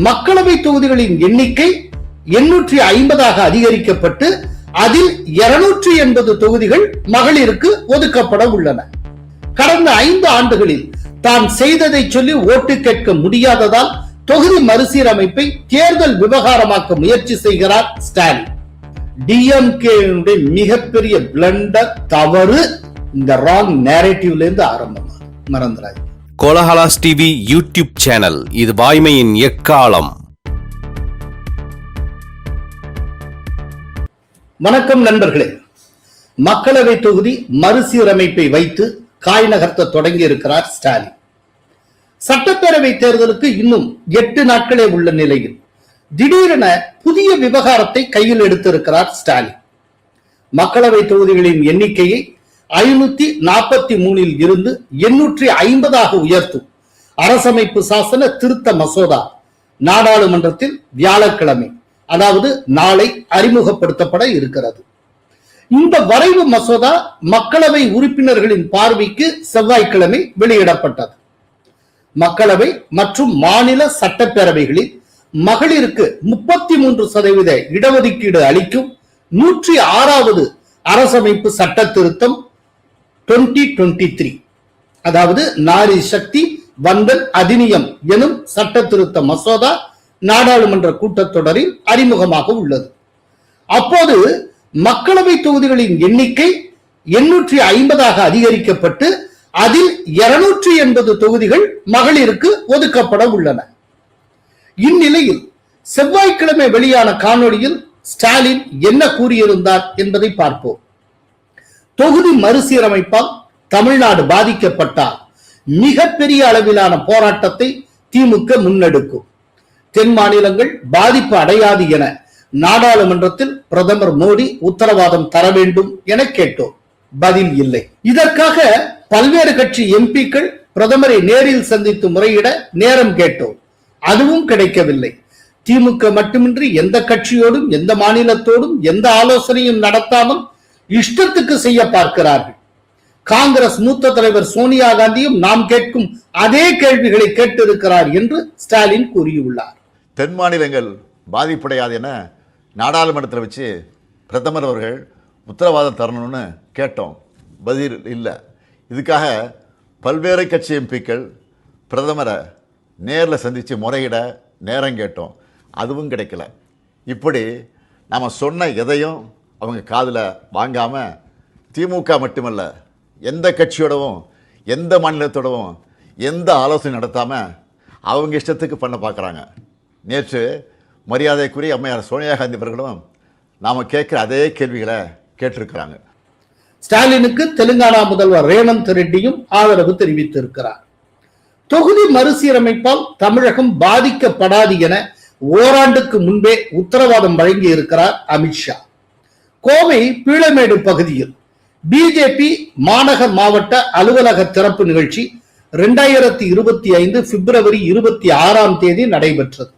மக்களவை தொகுதிகளின் எண்ணிக்கை 850 அதிகரிக்கப்பட்டு அதில் 280 தொகுதிகள் மகளிருக்கு ஒதுக்கப்பட உள்ளன. கடந்த 5 ஆண்டுகளில் தான் செய்ததை சொல்லி ஓட்டு கேட்க முடியாததால் தொகுதி மறுசீரமைப்பை தேர்தல் விவகாரமாக்க முயற்சி செய்கிறார் ஸ்டாலின். டிஎம்கே மிகப்பெரிய பிளண்டர் தவறு இந்த ராங் நேரேட்டிவ்ல இருந்து ஆரம்பம். மறந்துடாது. கோலஹலாஸ் டிவி யூடியூப் சேனல், இது வாய்மையின் எக்காலம். வணக்கம் நண்பர்களே. மக்களவை தொகுதி மறுசீரமைப்பை வைத்து காய் நகர்த்த தொடங்கி இருக்கிறார் ஸ்டாலின். சட்டப்பேரவை தேர்தலுக்கு இன்னும் 8 நாட்களே உள்ள நிலையில் திடீரென புதிய விவகாரத்தை கையில் எடுத்திருக்கிறார் ஸ்டாலின். மக்களவை தொகுதிகளின் எண்ணிக்கையை 543 இருந்து 850 உயர்த்தும் அரசமைப்பு சாசன திருத்த மசோதா நாடாளுமன்றத்தில் வியாழக்கிழமை, அதாவது நாளை அறிமுகப்படுத்தப்பட இருக்கிறது. இந்த வரைவு மசோதா மக்களவை உறுப்பினர்களின் பார்வைக்கு செவ்வாய்க்கிழமை வெளியிடப்பட்டது. மக்களவை மற்றும் மாநில சட்டப்பேரவைகளில் மகளிருக்கு 33% இடஒதுக்கீடு அளிக்கும் 106வது அரசமைப்பு சட்ட திருத்தம் 2023, அதாவது நாரி சக்தி வந்தன் அதிநியம் எனும் சட்ட திருத்த மசோதா நாடாளுமன்ற கூட்டத்தொடரில் அறிமுகமாக உள்ளது. அப்போது மக்களவை தொகுதிகளின் எண்ணிக்கை 850 அதிகரிக்கப்பட்டு அதில் 280 தொகுதிகள் மகளிருக்கு ஒதுக்கப்பட உள்ளன. இந்நிலையில் செவ்வாய்க்கிழமை வெளியான காணொளியில் ஸ்டாலின் என்ன கூறியிருந்தார் என்பதை பார்ப்போம். தொகுதி மறுசீரமைப்பால் தமிழ்நாடு பாதிக்கப்பட்டால் மிகப்பெரிய அளவிலான போராட்டத்தை திமுக முன்னெடுக்கும். தென் மாநிலங்கள் பாதிப்பு அடையாது என நாடாளுமன்றத்தில் பிரதமர் மோடி உத்தரவாதம் தர வேண்டும் என கேட்டோம். பதில் இல்லை. இதற்காக பல்வேறு கட்சி எம்பிக்கள் பிரதமரை நேரில் சந்தித்து முறையிட நேரம் கேட்டோம். அதுவும் கிடைக்கவில்லை. திமுக மட்டுமின்றி எந்த கட்சியோடும் எந்த மாநிலத்தோடும் எந்த ஆலோசனையும் நடத்தாமல் இஷ்டத்துக்கு செய்ய பார்க்கிறார்கள். காங்கிரஸ் மூத்த தலைவர் சோனியா காந்தியும் நாம் கேட்கும் அதே கேள்விகளை கேட்டிருக்கிறார் என்று ஸ்டாலின் கூறியுள்ளார். தென் மாநிலங்கள் பாதிப்படையாது என நாடாளுமன்றத்தில் வச்சு பிரதமர் அவர்கள் உத்தரவாதம் தரணும்னு கேட்டோம். பதில் இல்லை. இதுக்காக பல்வேறு கட்சி எம்பிக்கள் பிரதமரை நேரில் சந்தித்து முறையிட நேரம் கேட்டோம். அதுவும் கிடைக்கல. இப்படி நம்ம சொன்ன எதையும் அவங்க காதில் வாங்காமல் திமுக மட்டுமல்ல, எந்த கட்சியோடவும் எந்த மாநிலத்தோடவும் எந்த ஆலோசனை நடத்தாமல் அவங்க இஷ்டத்துக்கு பண்ண பார்க்குறாங்க. நேற்று மரியாதைக்குரிய அம்மையார் சோனியா காந்தி அவர்களும் நாம் கேட்குற அதே கேள்விகளை கேட்டிருக்கிறாங்க. ஸ்டாலினுக்கு தெலுங்கானா முதல்வர் ரேவந்த் ரெட்டியும் ஆதரவு தெரிவித்திருக்கிறார். தொகுதி மறுசீரமைப்பால் தமிழகம் பாதிக்கப்படாது என ஓராண்டுக்கு முன்பே உத்தரவாதம் வழங்கி இருக்கிறார் அமித்ஷா. கோவை பீளமேடு பகுதியில் பிஜேபி மாநகர் மாவட்ட அலுவலக திறப்பு நிகழ்ச்சி 2025 பிப்ரவரி 26 நடைபெற்றது.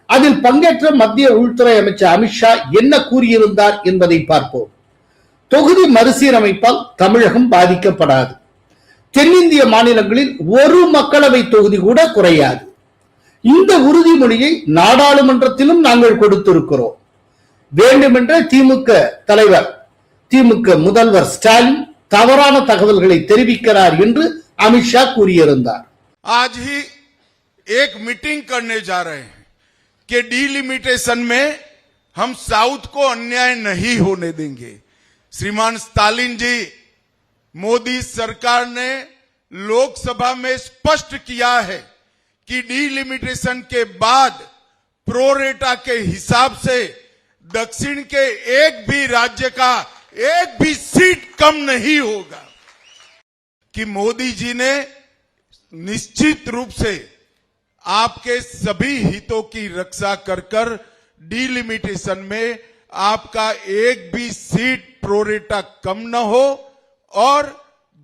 அதில் பங்கேற்ற மத்திய உள்துறை அமைச்சர் அமித்ஷா என்ன கூறியிருந்தார் என்பதை பார்ப்போம். தொகுதி மறுசீரமைப்பால் தமிழகம் பாதிக்கப்படாது. தென்னிந்திய மாநிலங்களில் ஒரு மக்களவை தொகுதி கூட குறையாது. இந்த உறுதிமொழியை நாடாளுமன்றத்திலும் நாங்கள் கொடுத்திருக்கிறோம். வேண்டுமென்ற திமுக தலைவர், திமுக முதல்வர் ஸ்டாலின் தவறான தகவல்களை தெரிவிக்கிறார் என்று அமித்ஷா கூறியிருந்தார். आज ही एक मीटिंग करने जा रहे हैं कि डिलिमिटेशन में हम साउथ को अन्याय नहीं होने देंगे. श्रीमान स्टालिन जी, मोदी सरकार ने लोकसभा में स्पष्ट किया है कि डिलिमिटेशन के बाद प्रोरेटा के हिसाब से दक्षिण के एक भी राज्य का एक भी सीट कम नहीं होगा. कि मोदी जी ने निश्चित रूप से आपके सभी हितों की रक्षा कर डिलिमिटेशन में आपका एक भी सीट प्रोरेटा कम न हो और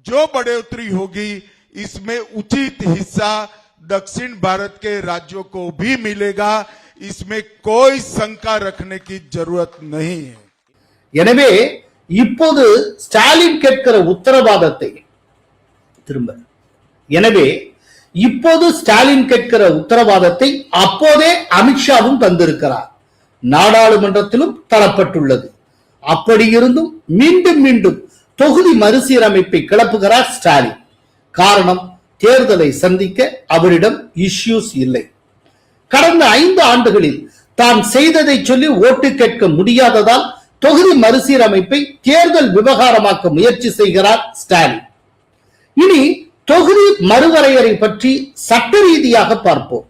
जो बढ़ोतरी होगी इसमें उचित हिस्सा दक्षिण भारत के राज्यों को भी मिलेगा. इसमें कोई शंका रखने की जरूरत नहीं है. எனவே இப்போது ஸ்டாலின் கேட்கிற உத்தரவாதத்தை திரும்ப, எனவே இப்போது ஸ்டாலின் கேட்கிற உத்தரவாதத்தை அப்போதே அமித்ஷாவும் தந்திருக்கிறார். நாடாளுமன்றத்திலும் தரப்பட்டுள்ளது. அப்படி இருந்தும் மீண்டும் மீண்டும் தொகுதி மறுசீரமைப்பை கிளப்புகிறார் ஸ்டாலின். காரணம், தேர்தலை சந்திக்க அவரிடம் இஷ்யூஸ் இல்லை. கடந்த 5 ஆண்டுகளில் தான் செய்ததை சொல்லி ஓட்டு கேட்க முடியாததால் தொகுதி மறுசீரமைப்பை தேர்தல் விவகாரமாக்க முயற்சி செய்கிறார் ஸ்டாலின். இனி தொகுதி மறுவரையறை பற்றி சட்ட ரீதியாக பார்ப்போம்.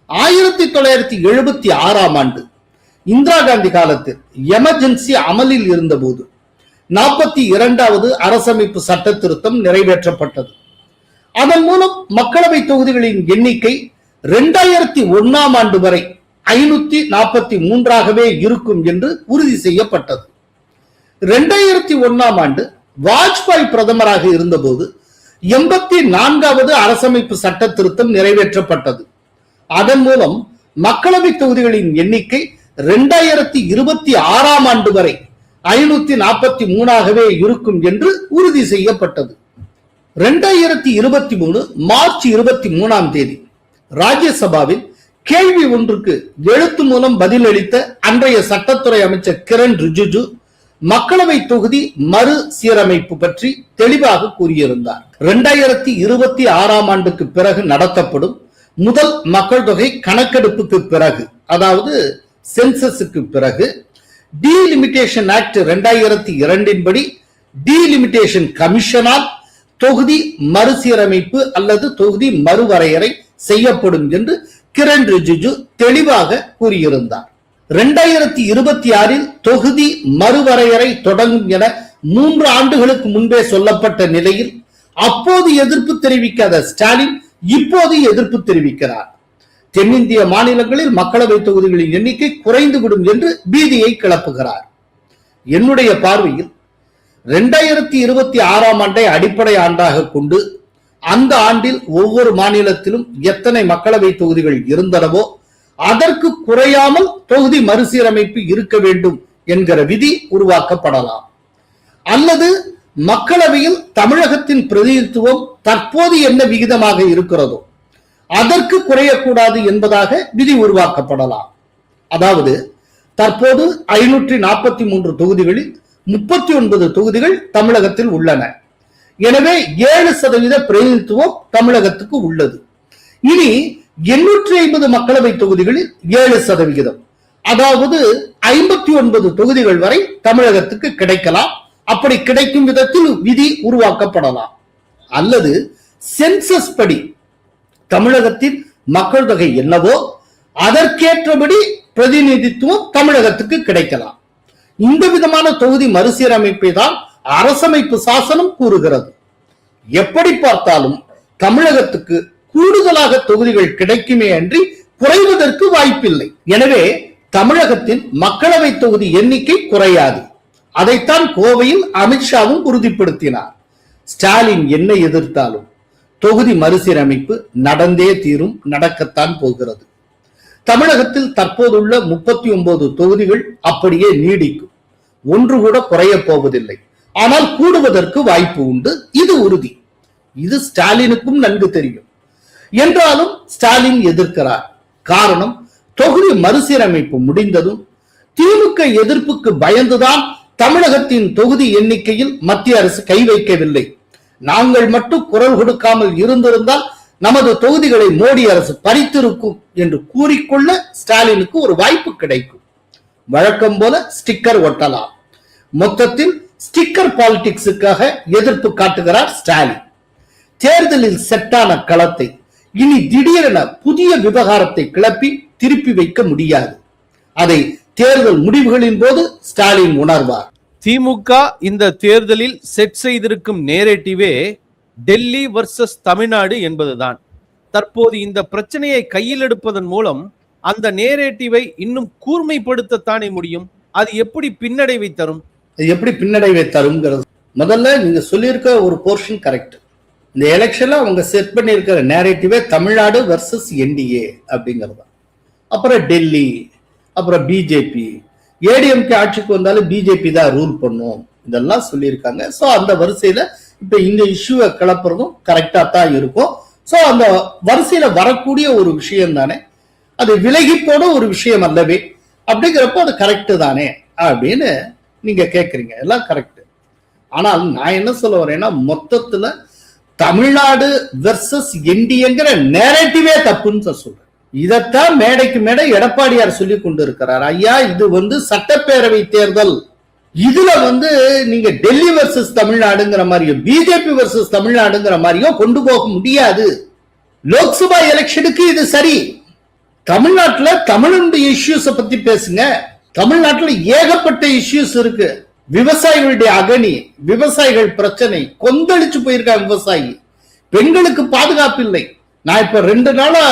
1976ஆம் ஆண்டு இந்திரா காந்தி காலத்தில் எமர்ஜென்சி அமலில் இருந்தபோது 42வது அரசமைப்பு சட்ட திருத்தம் நிறைவேற்றப்பட்டது. அதன் மூலம் மக்களவை தொகுதிகளின் எண்ணிக்கை 2001ஆம் ஆண்டு வரை 543ஆகவே இருக்கும் என்று உறுதி செய்யப்பட்டது. 2001ஆம் ஆண்டு வாஜ்பாய் பிரதமராக இருந்தபோது 84வது அரசமைப்பு சட்ட திருத்தம் நிறைவேற்றப்பட்டது. அதன் மூலம் மக்களவை தொகுதிகளின் எண்ணிக்கை 2026ஆம் ஆண்டு வரை 543ஆகவே இருக்கும் என்று உறுதி செய்யப்பட்டது. 2023 மார்ச் 23ஆம் தேதி ராஜ்யசபாவில் கேள்வி ஒன்றுக்கு எழுத்து மூலம் பதிலளித்த அன்றைய சட்டத்துறை அமைச்சர் கிரண் ரிஜிஜு மக்களவை தொகுதி மறு சீரமைப்பு பற்றி தெளிவாக கூறியிருந்தார். 2026ஆம் ஆண்டுக்கு பிறகு நடத்தப்படும் முதல் மக்கள் தொகை கணக்கெடுப்புக்கு பிறகு, அதாவது சென்சஸுக்கு பிறகு, டீலிமிட்டேஷன் ஆக்ட் 2002 படி டீலிமிட்டேஷன் கமிஷனால் தொகுதி மறுசீரமைப்பு அல்லது தொகுதி மறுவரையறை செய்யப்படும் என்று கிரண் ரிஜிஜு தெளிவாக கூறியிருந்தார். 2026இல் தொகுதி மறுவரையறை தொடங்கும் என 3 ஆண்டுகளுக்கு முன்பே சொல்லப்பட்ட நிலையில் அப்போது எதிர்ப்பு தெரிவிக்காத ஸ்டாலின் இப்போது எதிர்ப்பு தெரிவிக்கிறார். தென்னிந்திய மாநிலங்களில் மக்களவை தொகுதிகளின் எண்ணிக்கை குறைந்துவிடும் என்று பீதியை கிளப்புகிறார். என்னுடைய பார்வையில் 2026ஆம் ஆண்டை அடிப்படை ஆண்டாக கொண்டு அந்த ஆண்டில் ஒவ்வொரு மாநிலத்திலும் எத்தனை மக்களவை தொகுதிகள் இருந்தனவோ அதற்கு குறையாமல் தொகுதி மறுசீரமைப்பு இருக்க வேண்டும் என்கிற விதி உருவாக்கப்படலாம். அல்லது மக்களவையில் தமிழகத்தின் பிரதிநிதித்துவம் தற்போது என்ன விகிதமாக இருக்கிறதோ அதற்கு குறையக்கூடாது என்பதாக விதி உருவாக்கப்படலாம். அதாவது தற்போது 543 தொகுதிகளில் 39 தொகுதிகள் தமிழகத்தில் உள்ளன. எனவே 7% பிரதிநிதித்துவம் தமிழகத்துக்கு உள்ளது. இனி 850 மக்களவை தொகுதிகளில் 7%, அதாவது 59 தொகுதிகள் வரை தமிழகத்துக்கு கிடைக்கலாம். அப்படி கிடைக்கும் விதத்தில் விதி உருவாக்கப்படலாம். அல்லது சென்சஸ் படி தமிழகத்தின் மக்கள் தொகை என்னவோ அதற்கேற்றபடி பிரதிநிதித்துவம் தமிழகத்துக்கு கிடைக்கலாம். இந்த விதமான தொகுதி மறுசீரமைப்பை தான் அரசமைப்பு சாசனம் கூறுகிறது. எப்படி பார்த்தாலும் தமிழகத்துக்கு கூடுதலாக தொகுதிகள் கிடைக்குமே அன்றி குறைவதற்கு வாய்ப்பில்லை. எனவே தமிழகத்தின் மக்களவை தொகுதி எண்ணிக்கை குறையாது. அதைத்தான் கோவையில் அமித்ஷாவும் உறுதிப்படுத்தினார். ஸ்டாலின் என்ன எதிர்த்தாலும் தொகுதி மறுசீரமைப்பு நடந்தே தீரும், நடக்கத்தான் போகிறது. தமிழகத்தில் தற்போதுள்ள 39 தொகுதிகள் அப்படியே நீடிக்கும். ஒன்று கூட குறைய போவதில்லை. ஆனால் கூடுவதற்கு வாய்ப்பு உண்டு, இது உறுதி. இது ஸ்டாலினுக்கும் நன்கு தெரியும். என்றாலும் ஸ்டாலின் எதிர்க்கிறார். காரணம், தொகுதி மறுசீரமைப்பு முடிந்ததும் திமுக எதிர்ப்புக்கு பயந்துதான் தமிழகத்தின் தொகுதி எண்ணிக்கையில் மத்திய அரசு கை வைக்கவில்லை. நாங்கள் மட்டும் குரல் கொடுக்காமல் இருந்திருந்தால் நமது தொகுதிகளை மோடி அரசு பறித்திருக்கும் என்று கூறிக்கொள்ள ஸ்டாலினுக்கு ஒரு வாய்ப்பு கிடைக்கும். வழக்கம் போல ஸ்டிக்கர் ஒட்டலாம். மொத்தத்தில் ஸ்டிக்கர் பாலிடிக்ஸுக்காக எதிர்ப்பு காட்டுகிறார் ஸ்டாலின். தேர்தலில் செட்டான களத்தை இனி திடீரென புதிய விவகாரத்தை கிளப்பி திருப்பி வைக்க முடியாது. அதை தேர்தல் முடிவுகளின் போது ஸ்டாலின் உணர்வார். திமுக இந்த தேர்தலில் செட் செய்திருக்கும் நேரேட்டிவே டெல்லி வர்சஸ் தமிழ்நாடு என்பதுதான். தற்போது இந்த பிரச்சனையை கையில் எடுப்பதன் மூலம் அந்த நேரேட்டிவை இன்னும் கூர்மைப்படுத்தத்தானே முடியும். அது எப்படி பின்னடைவை தரும்? எப்படி பின்னடைவை தரும்ங்கிறது முதல்ல நீங்க சொல்லியிருக்க ஒரு போர்ஷன் கரெக்ட். இந்த எலெக்ஷன்ல அவங்க செட் பண்ணி இருக்கிற நேரேட்டிவே தமிழ்நாடு வர்சஸ் என்டிஏ அப்படிங்கிறது. அப்புறம் டெல்லி, அப்புறம் பிஜேபி, ஏடிஎம்கே ஆட்சிக்கு வந்தாலும் பிஜேபி தான் ரூல் பண்ணும், இதெல்லாம் சொல்லியிருக்காங்க. ஸோ அந்த வரிசையில இப்ப இந்த இஷ்யூவை கிளப்புறதும் கரெக்டா தான் இருக்கும். சோ அந்த வரிசையில வரக்கூடிய ஒரு விஷயம் தானே, அது விலகி போன ஒரு விஷயம் அல்லவே. அப்படிங்கிறப்போ அது கரெக்ட் தானே அப்படின்னு நீங்க கேக்குறீங்க, எல்லாம் கரெக்ட். ஆனால் நான் என்ன சொல்ல வரேன்னா, மொத்தத்துல தமிழ்நாடு வெர்சஸ் என்டிஏங்கிற நேரட்டிவே தப்புன்னு சொல்றேன். இதத்தான் மேடைக்கு மேடை எடப்பாடியார் சொல்லி கொண்டு இருக்கிறார். ஐயா, இது சட்டப்பேரவை தேர்தல், இதுல நீங்க டெல்லி வெர்சஸ் தமிழ்நாடுங்கிற மாதிரியோ பிஜேபி வெர்சஸ் தமிழ்நாடுங்கிற மாதிரியோ கொண்டு போக முடியாது. லோக்சபா எலெக்ஷனுக்கு இது சரி. தமிழ்நாட்டுல தமிழுடைய இஷ்யூஸ பத்தி பேசுங்க. தமிழ்நாட்டுல ஏகப்பட்ட இஷ்யூஸ் இருக்கு. விவசாயிகளுடைய அகனி, விவசாயிகள் பிரச்சனை, கொந்தளிச்சு போயிருக்காங்க விவசாயி. பெண்களுக்கு பாதுகாப்பு இல்லை. நான் இப்ப 2 நாளா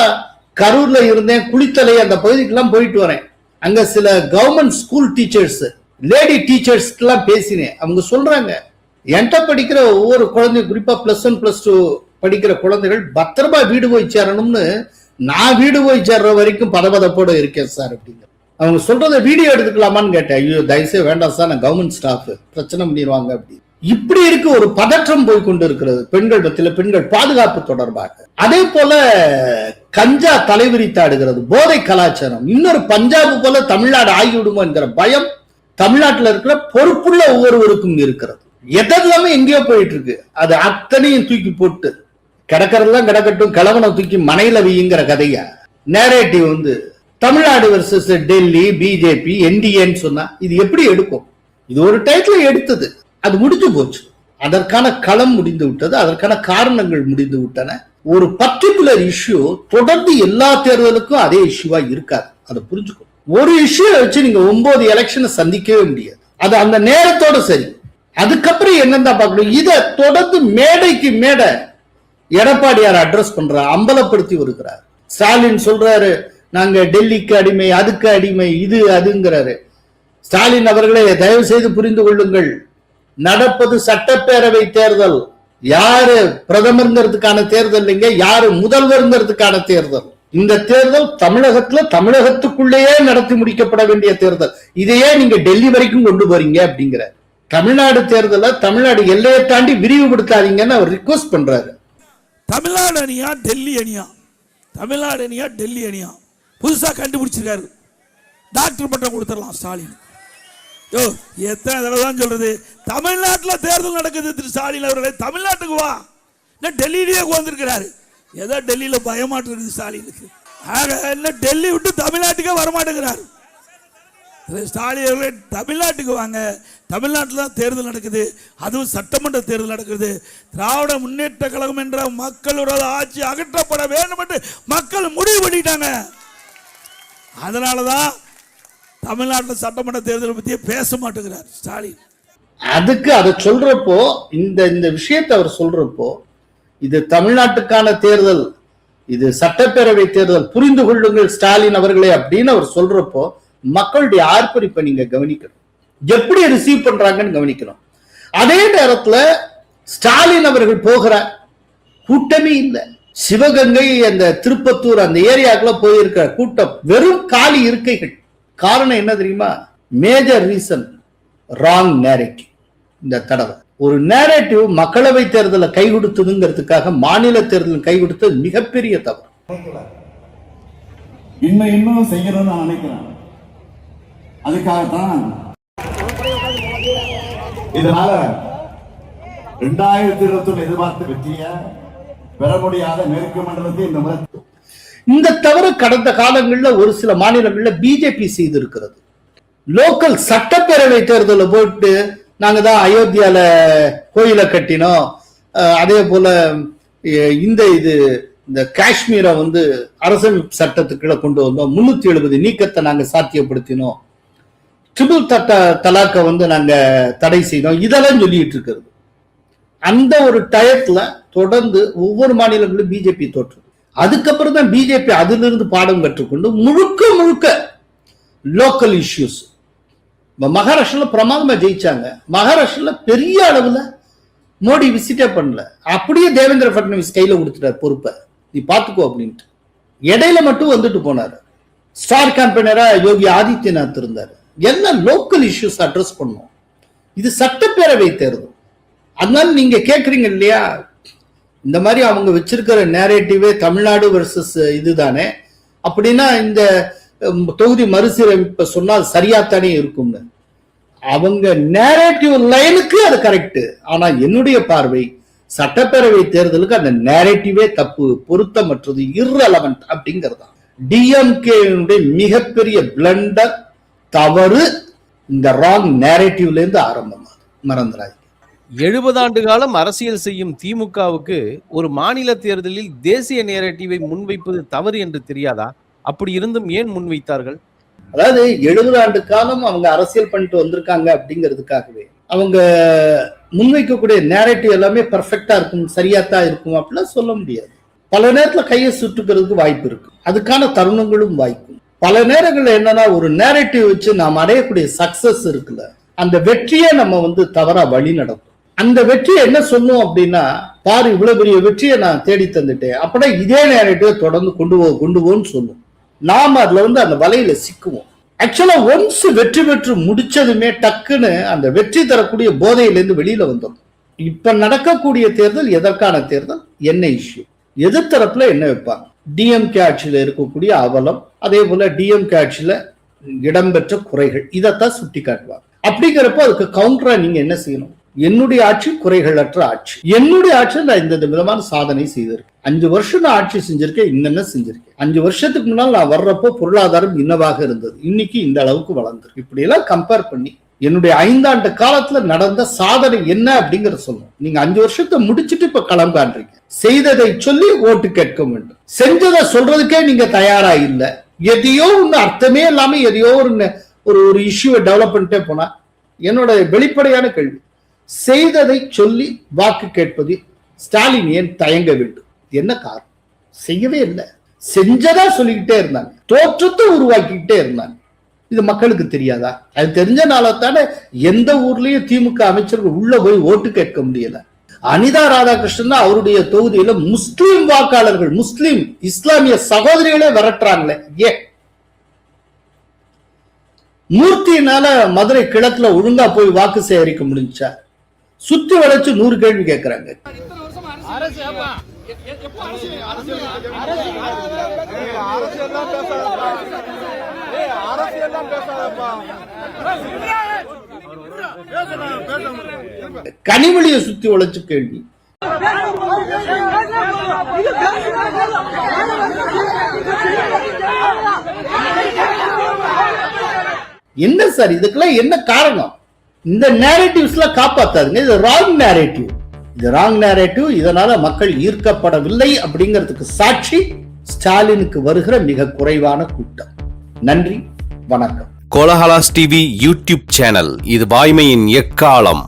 கரூர்ல இருந்தேன், குளித்தலை அந்த பகுதிக்கு எல்லாம் போயிட்டு வரேன். அங்க சில government school teachers, lady teachers எல்லாம் பேசினேன். அவங்க சொல்றாங்க, என்கிட்ட படிக்கிற ஒவ்வொரு குழந்தை, குறிப்பா +1 +2 படிக்கிற குழந்தைகள் பத்திரமா வீடு போய் சேரணும்னு, நான் வீடு போய் சேர்ற வரைக்கும் பதபதப்போட இருக்கேன் சார் அப்படிங்க. அவங்க சொல்றத வீடியோ எடுத்துக்கலாமான்னு கேட்டேன். ஐயோ தயவுசெய்து வேண்டாம் சார், நான் கவர்மெண்ட் ஸ்டாஃப், பிரச்சனை பண்ணிடுவாங்க அப்படி. இப்படி இருக்கு ஒரு பதற்றம் போய் கொண்டு இருக்கிறது பெண்கள் பத்தியில, பெண்கள் பாதுகாப்பு தொடர்பாக. அதே போல கஞ்சா தலைவிரித்தாடுகிறது, போதை கலாச்சாரம். இன்னொரு பஞ்சாப் போல தமிழ்நாடு ஆகிவிடுமோ என்கிற பயம் தமிழ்நாட்டில் இருக்கிற பொறுப்புள்ள ஒவ்வொருவருக்கும் இருக்கிறது. எதெல்லாமே எங்கேயோ போயிட்டு இருக்கு. அது அத்தனையும் தூக்கி போட்டு கிடக்கிறதெல்லாம் கிடக்கட்டும், கிழவனை தூக்கி மனையில வையுங்கிற கதையா narrative Tamil Nadu versus Delhi BJP என்டிஏன்னு சொன்னா இது எப்படி எடுக்கும்? இது ஒரு டைத்துல எடுத்தது, அது முடிஞ்சு போச்சு. அதற்கான களம் முடிந்து விட்டது, அதற்கான காரணங்கள் முடிந்து விட்டன. ஒரு பர்டிகுலர் இஷ்யூ தொடர்ந்து எல்லா தேர்தலுக்கும் அதே இஷ்யூவா இருக்காது, அதை புரிஞ்சுக்கணும். ஒரு இஷ்யூ வச்சு நீங்க 9 எலெக்ஷனை சந்திக்கவே முடியாது. அது அந்த நேரத்தோட சரி. அதுக்கப்புறம் என்னன்னா பார்க்கணும், இதை தொடர்ந்து மேடைக்கு மேடை எடப்பாடியார் அட்ரஸ் பண்றார், அம்பலப்படுத்தி வருகிறார். ஸ்டாலின் சொல்றாரு, நாங்க டெல்லிக்கு அடிமை, அதுக்கு அடிமை, இது அதுங்கிறாரு. ஸ்டாலின் அவர்களே, தயவு செய்து புரிந்து கொள்ளுங்கள், நடப்பது சட்டப்பேரவை தேர்தல். யாரு பிரதமர்ங்கிறதுக்கான தேர்தல் இல்லைங்க, யாரு முதல்வர்ங்கிறதுக்கான தேர்தல். இந்த தேர்தல் தமிழகத்துக்குள்ளேயே நடத்தி முடிக்கப்பட வேண்டிய தேர்தல். இதையே நீங்க டெல்லி வரைக்கும் கொண்டு போறீங்க அப்படிங்கிற. தமிழ்நாடு தேர்தலை தமிழ்நாடு எல்லையை தாண்டி விரிவுபடுத்தாதீங்கன்னு அவர் ரிக்வெஸ்ட் பண்றாரு. தமிழ்நாடு அணியா டெல்லி அணியா, தமிழ்நாடு அணியா டெல்லி அணியா புதுசா கண்டுபிடிச்சிருக்காரு. டாக்டர் பட்டம் கொடுத்துடலாம் ஸ்டாலின். யோ, எத்தனை தடவை தான் சொல்றது, தமிழ்நாட்டில் தேர்தல் நடக்குது திரு ஸ்டாலின் அவர்களே, தமிழ்நாட்டுக்கு வா. டெல்லியிலேயே உட்கார்ந்துருக்கிறாரு. ஏதோ டெல்லியில பயமாட்டு இருக்குது ஸ்டாலினுக்கு. ஆக என்ன டெல்லி விட்டு தமிழ்நாட்டுக்கே வரமாட்டேங்கிறார். ஸ்டாலின் அவர்களே, தமிழ்நாட்டுக்கு வாங்க. தமிழ்நாட்டில் தான் தேர்தல் நடக்குது, அதுவும் சட்டமன்ற தேர்தல் நடக்குது. திராவிட முன்னேற்ற கழகம் என்ற மக்களோட ஆட்சி அகற்றப்பட வேண்டும் என்று மக்கள் முடிவு பண்ணிட்டாங்க. அதனாலதான் தமிழ்நாட்டில் சட்டமன்ற தேர்தலை பத்தியே பேச மாட்டேங்கிறார் ஸ்டாலின். அதுக்கு அதை சொல்றப்போ, இந்த விஷயத்தை அவர் சொல்றப்போ, இது தமிழ்நாட்டுக்கான தேர்தல், இது சட்டப்பேரவை தேர்தல், புரிந்து கொள்ளுங்கள் ஸ்டாலின் அவர்களே அப்படின்னு அவர் சொல்றப்போ, மக்களுடைய ஆர்ப்பரிப்பை நீங்க கவனிக்கணும், எப்படி ரிசீவ் பண்றாங்கன்னு கவனிக்கணும். அதே நேரத்துல ஸ்டாலின் அவர்கள் போகிற கூட்டமே இல்லை. சிவகங்கை, அந்த திருப்பத்தூர், அந்த ஏரியாக்குள்ள போயிருக்கிற கூட்டம் வெறும் காலி இருக்கைகள். காரணம் என்ன தெரியுமா? Major reason wrong narrative. இந்த தடவை ஒரு நேரேட்டிவ் மக்களவை தேர்தலை கை கொடுத்ததுங்கிறதுக்காக மாநில தேர்தல் கை கொடுத்தது மிகப்பெரிய தவறு. இன்னும் செய்யணும்னு நான் நினைக்கிறேன். அதுக்காகத்தான் இதனால 2021 எதிர்பார்த்த வெற்றியை பெற முடியாத நெருக்க மண்டலத்தை இந்த தவிர கடந்த காலங்களில் ஒரு சில மாநிலங்களில் பிஜேபி செய்திருக்கிறது. லோக்கல் சட்டப்பேரவை தேர்தலில் போட்டு நாங்க தான் அயோத்தியால கோயிலை கட்டினோம், அதே போல இந்த காஷ்மீரை அரசமைப்பு சட்டத்துக்குள்ள கொண்டு வந்தோம், 370 நீக்கத்தை நாங்க சாத்தியப்படுத்தினோம், ட்ரிபிள் தலாக்கை நாங்க தடை செய்தோம், இதெல்லாம் சொல்லிட்டு இருக்கிறது. அந்த ஒரு டயத்துல தொடர்ந்து ஒவ்வொரு மாநிலங்களிலும் பிஜேபி தோற்றது. அதுக்கப்புறம் தான் பிஜேபி அதிலிருந்து பாடம் கற்றுக்கொண்டு முழுக்க லோக்கல் இஷ்யூஸ். மகாராஷ்டிரால பிரமாதமா ஜெயிச்சாங்க. மகாராஷ்டிரால பெரிய அளவுல மோடி விசிட்டே பண்ணல, அப்படியே தேவேந்திர பட்னவிஸ் கையில கொடுத்துட்டார் பொறுப்பை, நீ பாத்துக்கோ அப்படின்ட்டு. இடையில மட்டும் வந்துட்டு போனாரு. ஸ்டார் கேம்பெயினரா யோகி ஆதித்யநாத் இருந்தாரு. எல்லாம் லோக்கல் இஷ்யூஸ் அட்ரஸ் பண்ணோம். இது சட்டப்பேரவை தேர்தல். அதனால நீங்க கேக்குறீங்க இல்லையா, இந்த மாதிரி அவங்க வச்சிருக்கிற நேரேட்டிவே தமிழ்நாடு வெர்சஸ் இதுதானே, அப்படின்னா இந்த தொகுதி மறுசீரமைப்பை சொன்னால் சரியாத்தானே இருக்கும்னு. அவங்க நேரேட்டிவ் லைனுக்கு அது கரெக்ட். ஆனா என்னுடைய பார்வை சட்டப்பேரவை தேர்தலுக்கு அந்த நேரேட்டிவே தப்பு, பொருத்தமற்றது, irrelevant அப்படிங்கிறது. டிஎம்கே மிகப்பெரிய பிளண்டர், தவறு இந்த ராங் நேரேட்டிவ்ல இருந்து ஆரம்பமாகுது, மறந்துடாது. 70 ஆண்டு காலம் அரசியல் செய்யும் திமுகவுக்கு ஒரு மாநில தேர்தலில் தேசிய நேரேட்டிவை முன்வைப்பது தவறு என்று தெரியாதா? அப்படி இருந்தும் ஏன் முன்வைத்தார்கள்? அதாவது 70 ஆண்டு காலம் அவங்க அரசியல் பண்ணிட்டு வந்திருக்காங்க அப்படிங்கிறதுக்காகவே அவங்க முன்வைக்கக்கூடிய நேரேட்டிவ் எல்லாமே பர்ஃபெக்டா இருக்கும், சரியாத்தான் இருக்கும் அப்படிலாம் சொல்ல முடியாது. பல நேரத்துல கையை சுட்டுக்கிறதுக்கு வாய்ப்பு இருக்கு, அதுக்கான தருணங்களும் வாய்க்கும். பல நேரங்கள்ல என்னன்னா ஒரு நேரேட்டிவ் வச்சு நாம் அடையக்கூடிய சக்சஸ் இருக்குல்ல, அந்த வெற்றியை நம்ம தவறா வழி நடக்கும். அந்த வெற்றியை என்ன சொல்லும் அப்படின்னா, பாரு இவ்வளவு பெரிய வெற்றியை நான் தேடி தந்துட்டேன், அப்படின்னா இதே நேரேட்டிவை தொடர்ந்து கொண்டு போன்னு சொல்லும். நாம அதுல அந்த வலையில சிக்குவோம். ஆக்சுவலா ஒன்ஸ் வெற்றி பெற்று முடிச்சதுமே டக்குன்னு அந்த வெற்றி தரக்கூடிய போதையிலிருந்து வெளியில வந்தோம். இப்ப நடக்கக்கூடிய தேர்தல் எதற்கான தேர்தல், என்ன இஷ்யூ, எதிர்த்தரப்புல என்ன வைப்பாங்க, டிஎம்கே ஆட்சியில இருக்கக்கூடிய அவலம், அதே போல டிஎம்கே ஆட்சியில இடம்பெற்ற குறைகள், இதைத்தான் சுட்டி காட்டுவாங்க. அப்படிங்கிறப்ப அதுக்கு கவுண்டரா நீங்க என்ன செய்யணும், என்னுடைய ஆட்சி குறைகளற்ற ஆட்சி, என்னுடைய ஆட்சியில் நான் இந்த விதமான சாதனை செய்திருக்கேன், 5 வருஷம் நான் ஆட்சி செஞ்சிருக்கேன், இன்னென்ன செஞ்சிருக்கேன், 5 வருஷத்துக்கு முன்னால் நான் வர்றப்போ பொருளாதாரம் இன்னவாக இருந்தது, இன்னைக்கு இந்த அளவுக்கு வளர்ந்துருக்கு, இப்படி எல்லாம் கம்பேர் பண்ணி என்னுடைய 5 ஆண்டு காலத்துல நடந்த சாதனை என்ன அப்படிங்கறத சொல்லணும். நீங்க 5 வருஷத்தை முடிச்சுட்டு இப்ப களம் காண்றீங்க. செய்ததை சொல்லி ஓட்டு கேட்க வேண்டும், செஞ்சதை சொல்றதுக்கே நீங்க தயாரா இல்ல, எதையோ ஒண்ணு அர்த்தமே இல்லாம எதையோ ஒரு இஷ்யூவை டெவலப் பண்ணிட்டே போனா, என்னோட வெளிப்படையான கேள்வி, செய்ததை சொல்லி வாக்கு கேட்பது ஸ்டாலின் ஏன் தயங்க வேண்டும், என்ன காரணம்? செய்யவே இல்லை, செஞ்சதா சொல்லிக்கிட்டே இருந்தாங்க, தோற்றத்தை உருவாக்கிக்கிட்டே இருந்தாங்க. இது மக்களுக்கு தெரியாதா? அது தெரிஞ்சனால தானே எந்த ஊர்லயும் திமுக அமைச்சர்கள் உள்ள போய் ஓட்டு கேட்க முடியல. அனிதா ராதாகிருஷ்ணன் அவருடைய தொகுதியில முஸ்லிம் வாக்காளர்கள், முஸ்லிம் இஸ்லாமிய சகோதரிகளே விரட்டுறாங்களே, ஏன்? மூர்த்தியினால மதுரை கிழக்குல ஒழுங்கா போய் வாக்கு சேகரிக்க முடிஞ்சா? சுத்தி வளைச்சு 100 கேள்வி கேட்கிறாங்க. கனிமொழியை சுத்தி வளைச்சு கேள்வி. என்ன சார் இதுக்கெல்லாம் என்ன காரணம்? இந்த நேரேட்டிவ்ஸ்ல காப்பாத்தாதுங்க, இது ராங் நேரேட்டிவ், இது ராங் நேரேட்டிவ். இதனால மக்கள் ஈர்க்கப்படவில்லை அப்படிங்கிறதுக்கு சாட்சி ஸ்டாலினுக்கு வருகிற மிக குறைவான கூட்டம். நன்றி, வணக்கம். கோலஹலாஸ் டிவி யூடியூப் சேனல், இது வாய்மையின் எக்காலம்.